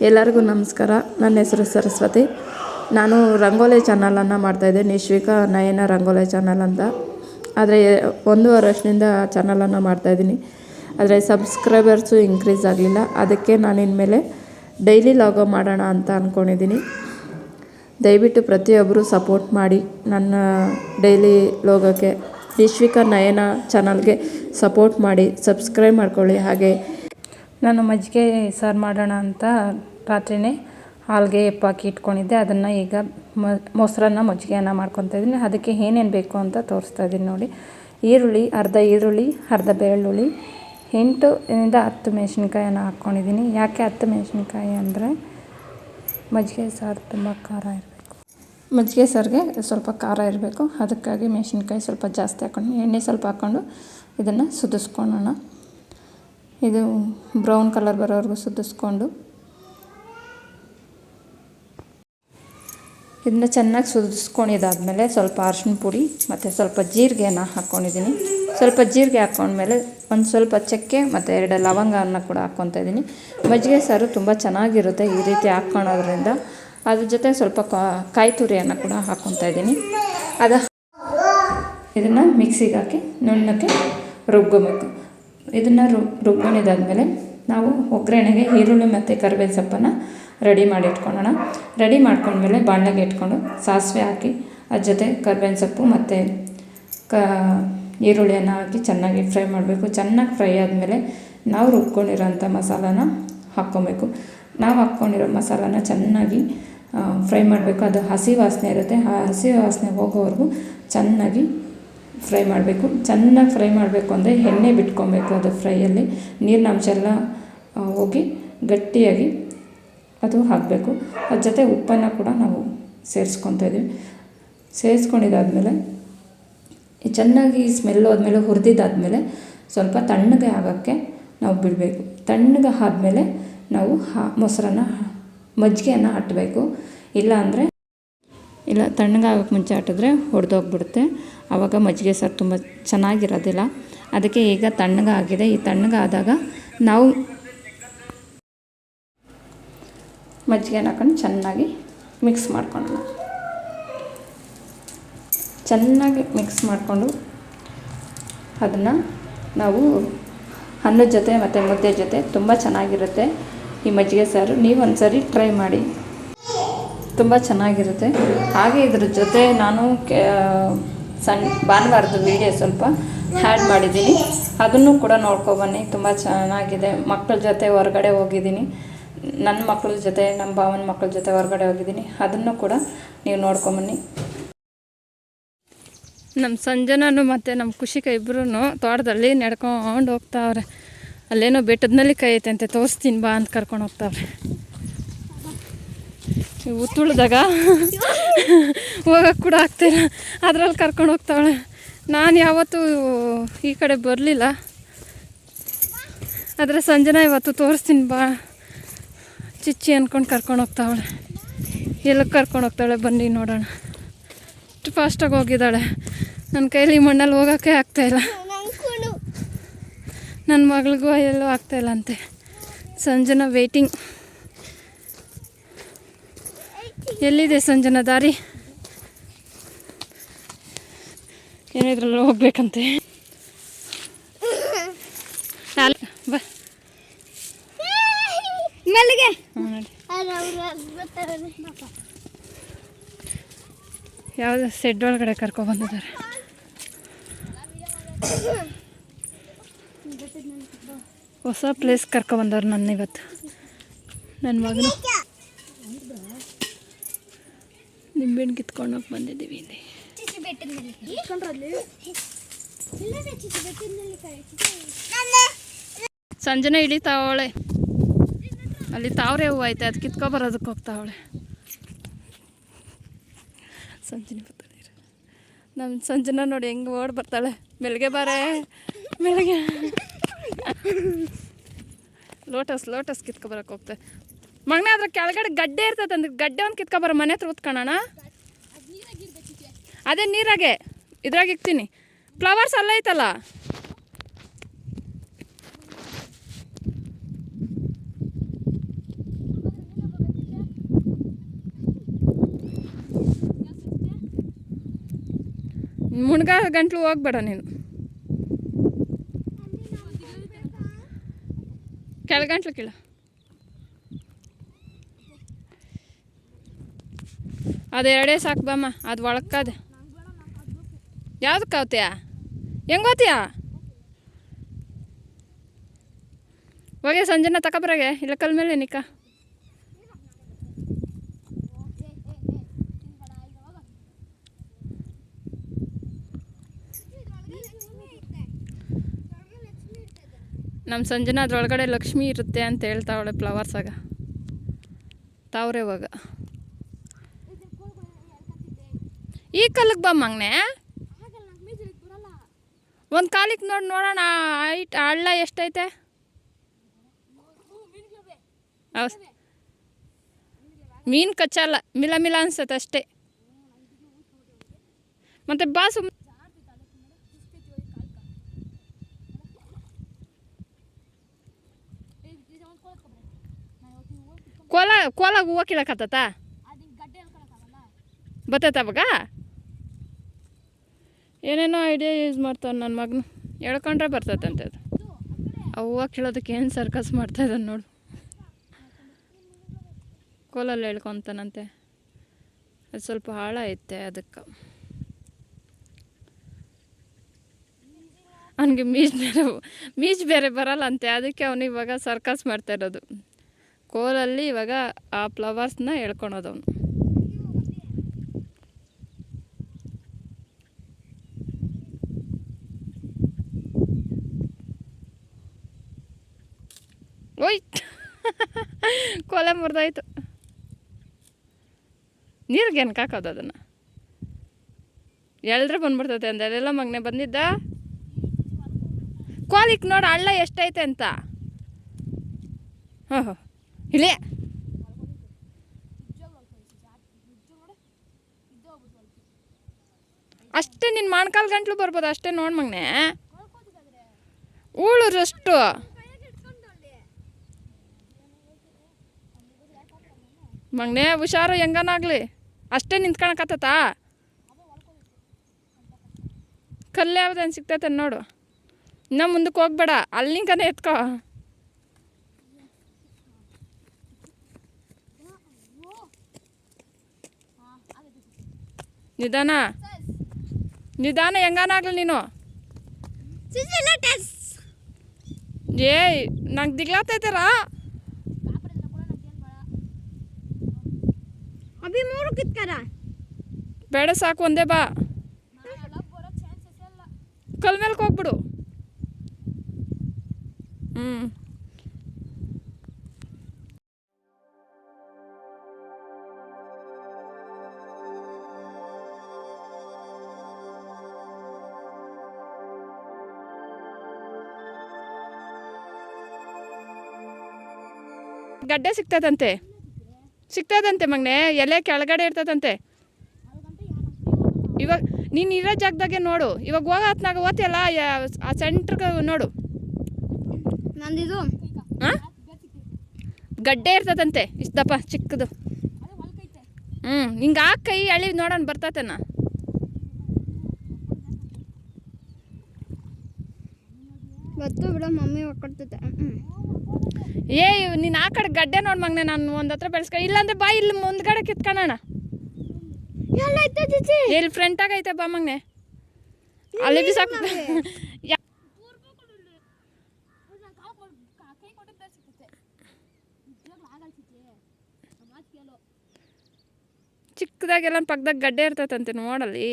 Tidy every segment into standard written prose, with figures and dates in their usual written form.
ಎಲ್ಲರಿಗೂ ನಮಸ್ಕಾರ. ನನ್ನ ಹೆಸರು ಸರಸ್ವತಿ. ನಾನು ರಂಗೋಲಿ ಚಾನಲನ್ನು ಮಾಡ್ತಾಯಿದ್ದೆ, ನಿಶ್ವಿಕಾ ನಯನ ರಂಗೋಲಿ ಚಾನಲ್ ಅಂತ. ಆದರೆ 1 ವರ್ಷದಿಂದ ಚಾನಲನ್ನು ಮಾಡ್ತಾಯಿದ್ದೀನಿ. ಆದರೆ ಸಬ್ಸ್ಕ್ರೈಬರ್ಸು ಇನ್ಕ್ರೀಸ್ ಆಗಲಿಲ್ಲ. ಅದಕ್ಕೆ ನಾನು ಇನ್ಮೇಲೆ ಡೈಲಿ ಲಾಗೋ ಮಾಡೋಣ ಅಂತ ಅಂದ್ಕೊಂಡಿದ್ದೀನಿ. ದಯವಿಟ್ಟು ಪ್ರತಿಯೊಬ್ಬರು ಸಪೋರ್ಟ್ ಮಾಡಿ ನನ್ನ ಡೈಲಿ ಲಾಗೋಕ್ಕೆ. ನಿಶ್ವಿಕಾ ನಯನ ಚಾನಲ್ಗೆ ಸಪೋರ್ಟ್ ಮಾಡಿ, ಸಬ್ಸ್ಕ್ರೈಬ್ ಮಾಡ್ಕೊಳ್ಳಿ. ಹಾಗೆ ನಾನು ಮಜ್ಜಿಗೆ ಸಾರು ಮಾಡೋಣ ಅಂತ ರಾತ್ರಿಯೇ ಹಾಲಿಗೆ ಹೆಪ್ಪಾಕಿ ಇಟ್ಕೊಂಡಿದ್ದೆ. ಅದನ್ನು ಈಗ ಮೊಸರನ್ನ ಮಜ್ಜಿಗೆಯನ್ನು ಮಾಡ್ಕೊತಾಯಿದ್ದೀನಿ. ಅದಕ್ಕೆ ಏನೇನು ಬೇಕು ಅಂತ ತೋರಿಸ್ತಾ ಇದ್ದೀನಿ ನೋಡಿ. ಅರ್ಧ ಈರುಳ್ಳಿ, ಅರ್ಧ ಬೆಳ್ಳುಳ್ಳಿ, 8ರಿಂದ 10 ಮೆಣಸಿನ್ಕಾಯನ್ನು ಹಾಕ್ಕೊಂಡಿದ್ದೀನಿ. ಯಾಕೆ 10 ಮೆಣಸಿನ್ಕಾಯಿ ಅಂದರೆ ಮಜ್ಜಿಗೆ ಸಾರು ತುಂಬ ಖಾರ ಇರಬೇಕು. ಮಜ್ಜಿಗೆ ಸಾರಿಗೆ ಸ್ವಲ್ಪ ಖಾರ ಇರಬೇಕು. ಅದಕ್ಕಾಗಿ ಮೆಣಸಿನ್ಕಾಯಿ ಸ್ವಲ್ಪ ಜಾಸ್ತಿ ಹಾಕ್ಕೊಂಡು, ಎಣ್ಣೆ ಸ್ವಲ್ಪ ಹಾಕ್ಕೊಂಡು ಇದನ್ನು ಸುತ್ತಿಸ್ಕೊಳ್ಳೋಣ. ಇದು ಬ್ರೌನ್ ಕಲರ್ ಬರೋವರೆಗೂ ಸುತ್ತಿಸ್ಕೊಂಡು ಇದನ್ನ ಚೆನ್ನಾಗಿ ಸುತ್ತಿಸ್ಕೊಂಡಿದ್ದಾದಮೇಲೆ ಸ್ವಲ್ಪ ಅರಿಶಿನ ಪುಡಿ ಮತ್ತು ಸ್ವಲ್ಪ ಜೀರಿಗೆಯನ್ನು ಹಾಕ್ಕೊಂಡಿದ್ದೀನಿ. ಸ್ವಲ್ಪ ಜೀರಿಗೆ ಹಾಕ್ಕೊಂಡ್ಮೇಲೆ ಒಂದು ಸ್ವಲ್ಪ ಚಕ್ಕೆ ಮತ್ತು 2 ಲವಂಗವನ್ನು ಕೂಡ ಹಾಕ್ಕೊತಾ ಇದ್ದೀನಿ. ಮಜ್ಜಿಗೆ ಸಾರು ತುಂಬ ಚೆನ್ನಾಗಿರುತ್ತೆ ಈ ರೀತಿ ಹಾಕ್ಕೊಳೋದ್ರಿಂದ. ಅದ್ರ ಜೊತೆ ಸ್ವಲ್ಪ ಕಾಯಿ ತುರಿಯನ್ನು ಕೂಡ ಹಾಕ್ಕೊತಾ ಇದ್ದೀನಿ. ಇದನ್ನು ಮಿಕ್ಸಿಗೆ ಹಾಕಿ ನುಣ್ಣಕ್ಕೆ ರುಬ್ಕೋಬೇಕು. ಇದನ್ನು ರುಬ್ಕೊಂಡಿದ್ದಾದಮೇಲೆ ನಾವು ಒಗ್ಗರಣೆಗೆ ಈರುಳ್ಳಿ ಮತ್ತು ಕರಿಬೇವು ಸೊಪ್ಪನ್ನು ರೆಡಿ ಮಾಡಿ ಇಟ್ಕೊಳ್ಳೋಣ. ರೆಡಿ ಮಾಡ್ಕೊಂಡ್ಮೇಲೆ ಬಾಣಲೆಗೆ ಇಟ್ಕೊಂಡು ಸಾಸಿವೆ ಹಾಕಿ ಅದ್ರ ಜೊತೆ ಕರಿಬೇವಿನ ಸೊಪ್ಪು ಮತ್ತು ಈರುಳ್ಳಿಯನ್ನು ಹಾಕಿ ಚೆನ್ನಾಗಿ ಫ್ರೈ ಮಾಡಬೇಕು. ಚೆನ್ನಾಗಿ ಫ್ರೈ ಆದಮೇಲೆ ನಾವು ರುಬ್ಕೊಂಡಿರೋಂಥ ಮಸಾಲಾನ ಹಾಕ್ಕೊಬೇಕು. ನಾವು ಹಾಕ್ಕೊಂಡಿರೋ ಮಸಾಲಾನ ಚೆನ್ನಾಗಿ ಫ್ರೈ ಮಾಡಬೇಕು. ಅದು ಹಸಿ ವಾಸನೆ ಇರುತ್ತೆ. ಆ ಹಸಿ ವಾಸನೆ ಹೋಗೋವರೆಗೂ ಚೆನ್ನಾಗಿ ಫ್ರೈ ಮಾಡಬೇಕು. ಚೆನ್ನಾಗಿ ಫ್ರೈ ಮಾಡಬೇಕು ಅಂದರೆ ಎಣ್ಣೆ ಬಿಟ್ಕೊಬೇಕು. ಅದು ಫ್ರೈಯಲ್ಲಿ ನೀರಿನ ಅಂಶ ಎಲ್ಲ ಹೋಗಿ ಗಟ್ಟಿಯಾಗಿ ಅದು ಹಾಕಬೇಕು. ಅದ್ರ ಜೊತೆ ಉಪ್ಪನ್ನು ಕೂಡ ನಾವು ಸೇರಿಸ್ಕೊತಾ ಇದ್ದೀವಿ. ಸೇರಿಸ್ಕೊಂಡಿದ್ದಾದಮೇಲೆ ಚೆನ್ನಾಗಿ ಸ್ಮೆಲ್ ಹೋದ್ಮೇಲೆ ಹುರಿದಿದ್ದಾದಮೇಲೆ ಸ್ವಲ್ಪ ತಣ್ಣಗೆ ಆಗೋಕ್ಕೆ ನಾವು ಬಿಡಬೇಕು. ತಣ್ಣಗೆ ಆದಮೇಲೆ ನಾವು ಮಜ್ಜಿಗೆಯನ್ನು ಹಟ್ಟಬೇಕು. ಇಲ್ಲ ತಣ್ಣಗೆ ಆಗೋಕ್ಕೆ ಮುಂಚೆ ಹಟ್ಟಿದ್ರೆ ಹೊಡೆದೋಗ್ಬಿಡುತ್ತೆ. ಆವಾಗ ಮಜ್ಜಿಗೆ ಸಾರು ತುಂಬ ಚೆನ್ನಾಗಿರೋದಿಲ್ಲ. ಅದಕ್ಕೆ ಈಗ ತಣ್ಣಗೆ ಆಗಿದೆ. ಈ ತಣ್ಣಗೆ ಆದಾಗ ನಾವು ಮಜ್ಜಿಗೆನ ಹಾಕೊಂಡು ಚೆನ್ನಾಗಿ ಮಿಕ್ಸ್ ಮಾಡ್ಕೊಳ್ಳೋಣ. ಚೆನ್ನಾಗಿ ಮಿಕ್ಸ್ ಮಾಡಿಕೊಂಡು ಅದನ್ನು ನಾವು ಅನ್ನದ ಜೊತೆ ಮತ್ತು ಮುದ್ದೆ ಜೊತೆ ತುಂಬ ಚೆನ್ನಾಗಿರುತ್ತೆ ಈ ಮಜ್ಜಿಗೆ ಸಾರು. ನೀವು ಒಂದು ಸರಿ ಟ್ರೈ ಮಾಡಿ, ತುಂಬ ಚೆನ್ನಾಗಿರುತ್ತೆ. ಹಾಗೆ ಇದ್ರ ಜೊತೆ ನಾನು ಭಾನುವಾರದ ವೀಡಿಯೋ ಸ್ವಲ್ಪ ಆ್ಯಡ್ ಮಾಡಿದ್ದೀನಿ. ಅದನ್ನು ಕೂಡ ನೋಡ್ಕೊಬನ್ನಿ, ತುಂಬ ಚೆನ್ನಾಗಿದೆ. ಮಕ್ಕಳ ಜೊತೆ ಹೊರಗಡೆ ಹೋಗಿದ್ದೀನಿ, ನನ್ನ ಮಕ್ಕಳ ಜೊತೆ, ನಮ್ಮ ಭಾವನ ಮಕ್ಕಳ ಜೊತೆ ಹೊರಗಡೆ ಹೋಗಿದ್ದೀನಿ. ಅದನ್ನು ಕೂಡ ನೀವು ನೋಡ್ಕೊಂಬನ್ನಿ. ನಮ್ಮ ಸಂಜನನು ಮತ್ತು ನಮ್ಮ ಖುಷಿಕ ಇಬ್ಬರೂ ತೋಟದಲ್ಲಿ ನಡ್ಕೊಂಡು ಹೋಗ್ತಾವ್ರೆ. ಅಲ್ಲೇನೋ ಬೆಟ್ಟದಲ್ಲಿ ಕೈ ಐತೆ ತೋರಿಸ್ತೀನಿ ಬಾ ಅಂತ ಕರ್ಕೊಂಡು ಹೋಗ್ತಾವ್ರೆ. ತುಳಿದಾಗ ಹೋಗೋಕ್ಕೆ ಕೂಡ ಆಗ್ತಾಯಿಲ್ಲ, ಅದರಲ್ಲಿ ಕರ್ಕೊಂಡು ಹೋಗ್ತಾವಳೆ. ನಾನು ಯಾವತ್ತೂ ಈ ಕಡೆ ಬರಲಿಲ್ಲ, ಆದರೆ ಸಂಜನಾ ಇವತ್ತು ತೋರಿಸ್ತೀನಿ ಬಾ ಚಿಚ್ಚಿ ಅಂದ್ಕೊಂಡು ಕರ್ಕೊಂಡು ಹೋಗ್ತಾವಳೆ. ಎಲ್ಲಕ್ಕೆ ಕರ್ಕೊಂಡು ಹೋಗ್ತಾಳೆ ಬನ್ನಿ ನೋಡೋಣ. ಅಷ್ಟು ಫಾಸ್ಟಾಗಿ ಹೋಗಿದ್ದಾಳೆ. ನನ್ನ ಕೈಲಿ ಮಣ್ಣಲ್ಲಿ ಹೋಗೋಕ್ಕೆ ಆಗ್ತಾಯಿಲ್ಲ. ನನ್ನ ಮಗಳಿಗೂ ಎಲ್ಲೂ ಆಗ್ತಾಯಿಲ್ಲ ಅಂತೆ. ಸಂಜನಾ ವೇಟಿಂಗ್. ಎಲ್ಲಿದೆ ಸಂಜನಾ ದಾರಿ? ಏನಿದ್ರಲ್ಲ ಹೋಗ್ಬೇಕಂತೆ. ಬಾ ಯಾವುದೋ ಸೆಡ್ ಒಳಗಡೆ ಕರ್ಕೊಬಂದಿದ್ದಾರೆ. ಹೊಸ ಪ್ಲೇಸ್ ಕರ್ಕೊಬಂದವ್ರು ನನ್ನ ಇವತ್ತು. ನನ್ನ ಮಗನು ನಿಂಬೆಹಣ್ಣು ಕಿತ್ಕೊಂಡು ಹೋಗಿ ಬಂದಿದ್ದೀವಿ. ಇಲ್ಲಿ ಸಂಜನೆ ಇಳಿತಾವಳೆ. ಅಲ್ಲಿ ತಾವ್ರೆ ಹೂವು ಐತೆ, ಅದು ಕಿತ್ಕೊಬರೋದಕ್ಕೆ ಹೋಗ್ತಾವಳೆ. ಸಂಜನೆ ಬರ್ತಾಳೆ. ನಮ್ಮ ಸಂಜನಾ ನೋಡಿ ಹೆಂಗೆ ಓಡಿ ಬರ್ತಾಳೆ. ಮೆಲ್ಗೆ ಬಾರೆ ಮೆಲ್ಗೆ. ಲೋಟಸ್ ಕಿತ್ಕೊಬರಕ್ಕೆ ಹೋಗ್ತಾರೆ. ಮಗನೇ ಅದ್ರ ಕೆಳಗಡೆ ಗಡ್ಡೆ ಇರ್ತದೆ. ಅಂದ್ರೆ ಗಡ್ಡೆ ಒಂದು ಕಿತ್ಕೊಬರೋ ಮನೆ ಹತ್ರ ಉತ್ಕೊಳ್ಳೋಣ. ಅದೇ ನೀರಾಗೆ ಇದ್ರಾಗ ಇಕ್ತೀನಿ. ಫ್ಲವರ್ಸ್ ಅಲ್ಲ ಐತಲ್ಲ. ಮುಣ್ಗ ಗಂಟ್ಲು ಹೋಗ್ಬೇಡ ನೀನು. ಕೆಳಗಂಟ್ಲು ಕೀಳ. ಅದು ಎರಡೇ ಸಾಕು ಬಮ್ಮ. ಅದು ಒಳಕ್ಕದ ಯಾವ್ದಕ್ಕೆ ಹೋಗ್ತೀಯಾ? ಹೆಂಗೆ ಹೋಗ್ತೀಯಾ? ಹೋಗಿ ಸಂಜೆನ ತಗೊಬರಾಗೆ ಇಲ್ಲ ಕಲ್ ಮೇಲೆ ನಿಕ್ಕ. ನಮ್ಮ ಸಂಜೆನ ಅದ್ರೊಳಗಡೆ ಲಕ್ಷ್ಮಿ ಇರುತ್ತೆ ಅಂತ ಹೇಳ್ತಾವಳೆ ಫ್ಲವರ್ಸಾಗ. ತಾವ್ರೆ ಇವಾಗ ಈ ಕಲ್ಲಿಗೆ ಬಮ್ಮಂಗನೆ ಒಂದು ಕಾಲಿಗೆ ನೋಡೋಣ. ಹಳ್ಳ ಎಷ್ಟೈತೆ? ಹೌದು, ಮೀನು ಕಚ್ಚಲ್ಲ, ಮಿಲ ಮಿಲ ಅನ್ಸತ್ತೆ ಅಷ್ಟೇ. ಮತ್ತೆ ಬಾ ಸುಮ್ಮನೆ. ಕೋಲಾಗ ಹೂವು ಕೀಳಕತ್ತ ಬರ್ತೈತೆ ಅವಾಗ. ಏನೇನೋ ಐಡಿಯಾ ಯೂಸ್ ಮಾಡ್ತಾವೆ ನನ್ನ ಮಗನು. ಹೇಳ್ಕೊಂಡ್ರೆ ಬರ್ತೈತಂತೆ ಅದು. ಆ ಹೂವು ಕೀಳೋದಕ್ಕೆ ಏನು ಸರ್ಕಸ್ ಮಾಡ್ತಾಯಿದ್ದಾನೆ ನೋಡು. ಕೋಲಲ್ಲಿ ಹೇಳ್ಕೊತಾನಂತೆ. ಅದು ಸ್ವಲ್ಪ ಆಳ ಐತೆ ಅದಕ್ಕೆ. ಅವನಿಗೆ ಮೀಚ್ ಬೇರೆ ಬರಲ್ಲ ಅಂತೆ. ಅದಕ್ಕೆ ಅವನು ಇವಾಗ ಸರ್ಕಸ್ ಮಾಡ್ತಾ ಇರೋದು. ಕೋಲಲ್ಲಿ ಇವಾಗ ಆ ಫ್ಲವರ್ಸ್ನ ಹೇಳ್ಕೊಳೋದು ಅವನು. ಓಯ್ ಕೋಲ ಮುರಿದಾಯ್ತು. ನೀರಿಗೆ ಏನಕ್ಕೆ ಹಾಕೋದು ಅದನ್ನು? ಎಳ್ದ್ರೆ ಬಂದ್ಬಿಡ್ತೈತೆ ಅಂದ. ಅದೆಲ್ಲ ಮಗನೆ ಬಂದಿದ್ದ. ಕೋಲಿಕ್ಕೆ ನೋಡು ಹಳ್ಳ ಎಷ್ಟೈತೆ ಅಂತ. ಹಾಂ ಹಾಂ ಇಲ್ಲೇ ಅಷ್ಟೇ. ನಿನ್ನ ಮೊಣಕಾಲು ಗಂಟ್ಲು ಬರ್ಬೋದು ಅಷ್ಟೇ. ನೋಡಿ ಮಗನೆ ಉಳುರಷ್ಟು. ಮಗನೆ ಹುಷಾರು, ಹೆಂಗನಾಗ್ಲಿ ಅಷ್ಟೇ ನಿಂತ್ಕೊಳಕತ್ತ. ಕಲ್ಲು ಯಾವ್ದೇನು ಸಿಗ್ತೈತೆ ನೋಡು. ಇನ್ನೂ ಮುಂದಕ್ಕೆ ಹೋಗ್ಬೇಡ, ಅಲ್ಲಿಂಕನೇ ಎತ್ಕೋ. ನಿಧಾನ ನಿಧಾನ, ಹೆಂಗನಾಗ್ಲಿ ನೀನು. ಏಯ್ ನಂಗೆ ದಿಗ್ಲಾತೈತಾರ. ಬೇಡ ಸಾಕು, ಒಂದೇ ಬಾ. ಕಲ್ ಮೇಲ್ಕ್ ಹೋಗ್ಬಿಡು. ಗಡ್ಡೆ ಸಿಗ್ತದಂತೆ ಮಗನೆ. ಎಲೆ ಕೆಳಗಡೆ ಇರ್ತದಂತೆ. ಇವಾಗ ನೀನು ಇರೋ ಜಾಗದಾಗೆ ನೋಡು. ಇವಾಗ ಹೋಗೋ ಹೊತ್ನಾಗ ಓದ್ತಿಯಲ್ಲ ಆ ಸೆಂಟ್ರಿಗೆ ನೋಡು. ನಂದಿದು ಗಡ್ಡೆ ಇರ್ತದಂತೆ ಇಷ್ಟಪ್ಪ ಚಿಕ್ಕದು. ಹಿಂಗೆ ಹಾಕಿ ಕೈ ಎಳಿ ನೋಡೋಣ ಬರ್ತತೇನ. ಗೊತ್ತು ಬಿಡ, ಮಮ್ಮಿ ಒಕ್ಕಡ್ತೈತೆ. ನೀನು ಆ ಕಡೆ ಗಡ್ಡೆ ನೋಡಿ ಮಗನೆ. ನಾನು ಒಂದು ಹತ್ರ ಬೆಳೆಸ್ಕೊ. ಇಲ್ಲಾಂದ್ರೆ ಬಾ, ಇಲ್ಲಿ ಮುಂದ್ಗಡೆ ಕಿತ್ಕೊಳ್ಳೋಣ. ಎಲ್ಲಿ ಫ್ರಂಟಾಗ ಐತೆ ಬಾ ಮಗನೆ. ಅಲ್ಲಿ ಬಿಸಾಕ. ಚಿಕ್ಕದಾಗೆಲ್ಲ ಪಕ್ಕದಾಗ ಗಡ್ಡೆ ಇರ್ತೈತಂತೆ ನೋಡಲ್ಲಿ.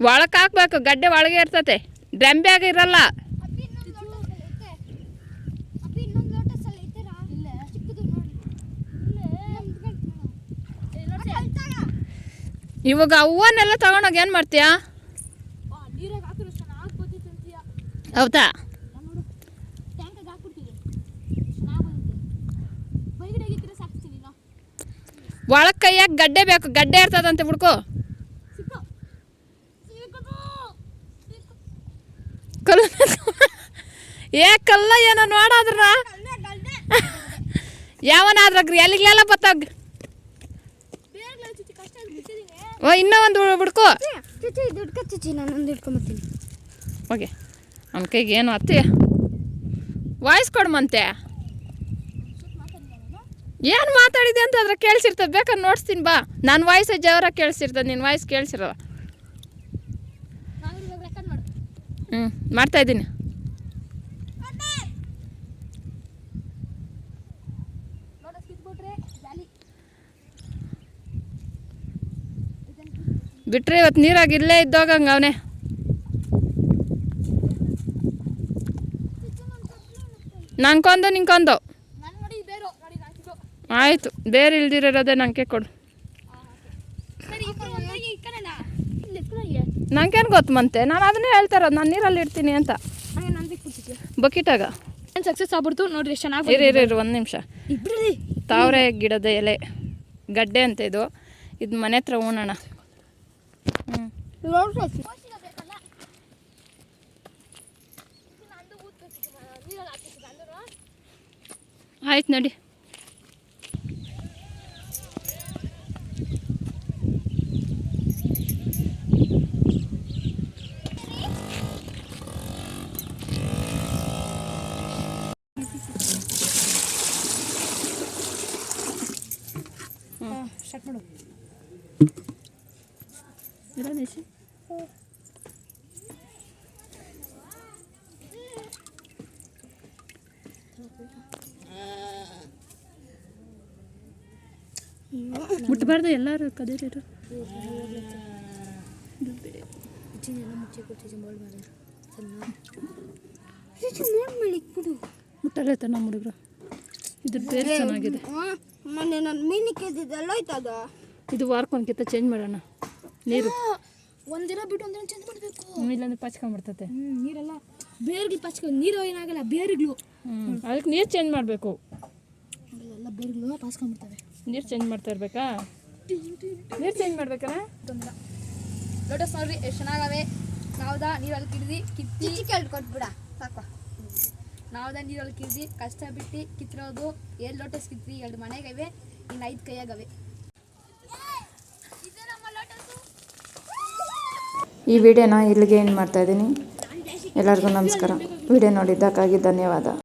ಒಳಕ್ಕೆ ಹಾಕ್ಬೇಕು, ಗಡ್ಡೆ ಒಳಗೆ ಇರ್ತತೆ, ಡ್ರಂಬ್ಯಾಗ ಇರಲ್ಲ. ಇವಾಗ ಹೂವನ್ನೆಲ್ಲ ತಗೊಂಡೋಗಿ ಏನು ಮಾಡ್ತೀಯಾ? ಹೌದಾ? ಒಳಗೆ ಕೈಯಾಗ ಗಡ್ಡೆ ಬೇಕು, ಗಡ್ಡೆ ಇರ್ತದಂತೆ ಬಿಡ್ಕೋ. ಕಲ್ಲ ಏನೋ ನೋಡಾದ್ರ ಯಾವನಾದ್ರಾಗ್ರಿ ಎಲ್ಲಿಗ್ಲೆಲ್ಲ ಬತ್ತಾಗ ಓ ಇನ್ನೂ ಒಂದು ಬಿಡ್ಕೋ ಚುಚ್ಚಿ ದುಡ್ಕ ಚುಚ್ಚಿ ನಾನು ಒಂದು ಹಿಡ್ಕೊಂಬತ್ತೀನಿ ಓಕೆ ಅವನ ಕೈಗೆ ಏನು ಅತ್ತಿ ವಾಯ್ಸ್ ಕೊಡ್ಮಂತೆ ಏನು ಮಾತಾಡಿದೆ ಅಂತ ಅದ್ರ ಕೇಳಿಸಿರ್ತದೆ ಬೇಕಾದ್ರೆ ನೋಡ್ಸ್ತೀನಿ ಬಾ ನನ್ನ ವಾಯ್ಸ್ ಜವರಾಗಿ ಕೇಳಿಸಿರ್ತದೆ ನಿನ್ನ ವಾಯ್ಸ್ ಕೇಳಿಸಿರಲ್ಲ ಮಾಡ್ತಾಯಿದ್ದೀನಿ ಬಿಟ್ರೆ ಇವತ್ತು ನೀರಾಗಿ ಇಲ್ಲೇ ಇದ್ದೋಗಂಗೆ ಅವನೇ ನಂಗೊಂದು ನಿಂಗೊಂದು ಆಯಿತು ಬೇರೆ ಇಲ್ದಿರೋದೇ ನಂಗೆ ಕೊಡು ನಂಗೇನು ಗೊತ್ತು ಮಂತೆ ನಾನು ಅದನ್ನೇ ಹೇಳ್ತಾ ಇರೋದು ನಾನು ನೀರಲ್ಲಿ ಇಡ್ತೀನಿ ಅಂತ ಬಕೆಟಾಗ ಸಕ್ಸಸ್ ಆಗ್ಬಿಡ್ತು ನೋಡ್ರಿ ಎಷ್ಟು ಚೆನ್ನಾಗಿ ಇರಿ ಒಂದು ನಿಮಿಷ ತಾವರೆ ಗಿಡದ ಎಲೆ ಗಡ್ಡೆ ಅಂತ ಇದು ಮನೆ ಹತ್ರ ಉಣ್ಣೋಣ ಆಯ್ತು ನಡಿ ಸ್ಟಾರ್ಟ್ ಮಾಡು ಮುಟ್ಟಬಾರ್ದು ಎಲ್ಲರೂ ಕದೀರಿರು ಮುಟ್ಟಲ್ಲೈತ ನಮ್ಮ ಹುಡುಗರು ಇದು ಬೇರೆ ಚೆನ್ನಾಗಿದೆ ಮೊನ್ನೆ ನಾನು ಮೀನಿಗೆ ಎದ್ದಿದ್ದೆಲ್ಲ ಆಯ್ತದ ಇದು ವಾರಕ್ಕೊಂದ್ಕಿಂತ ಚೇಂಜ್ ಮಾಡೋಣ ನೀರು ಒಂದಿನ ಬಿಟ್ಟು ಒಂದಿನ ಚೇಂಜ್ ಮಾಡಬೇಕು ಇಲ್ಲಾಂದ್ರೆ ಪಾಚ್ಕೊಂಡ್ಬಿಡ್ತತೆ ನೀರೆಲ್ಲ ಬೇರ್ಗಳು ಪಾಚ್ಕೊಂಡು ನೀರು ಏನಾಗಲ್ಲ ಬೇರುಗಳು ಅದಕ್ಕೆ ನೀರು ಚೇಂಜ್ ಮಾಡಬೇಕು ಎಲ್ಲ ಬೇರುಗಳು ಪಾಚ್ಕೊಂಡ್ಬಿಡ್ತವೆ ನೀರು ಚೇಂಜ್ ಮಾಡ್ತಾ ಇರ್ಬೇಕಾ ನೀರು ಚೇಂಜ್ ಮಾಡ್ಬೇಕಲ್ಲ ಲೋಟಸ್ ನೋಡ್ರಿ ಎಷ್ಟು ಚೆನ್ನಾಗವೆ ನಾವ್ದ ನೀರಲ್ಲಿ ಕಿಡ್ದು ಕಿತ್ತಿ ಕೊಟ್ಬಿಡ ಸಾಕು ನಾವ್ದ ನೀರಲ್ಲಿ ಕಿಡ್ದು ಕಷ್ಟ ಬಿಟ್ಟು ಕಿತ್ತಿರೋದು 7 ಲೋಟಸ್ ಕಿತ್ತಿ 2 ಮನೆಗವೆ ಇನ್ನು 5 ಕೈಯಾಗವೆ ಈ ವಿಡಿಯೋನ ಇಲ್ಲಿಗೆ ಏನು ಮಾಡ್ತಾಯಿದ್ದೀನಿ ಎಲ್ಲರಿಗೂ ನಮಸ್ಕಾರ ವಿಡಿಯೋ ನೋಡಿದ್ದಕ್ಕಾಗಿ ಧನ್ಯವಾದ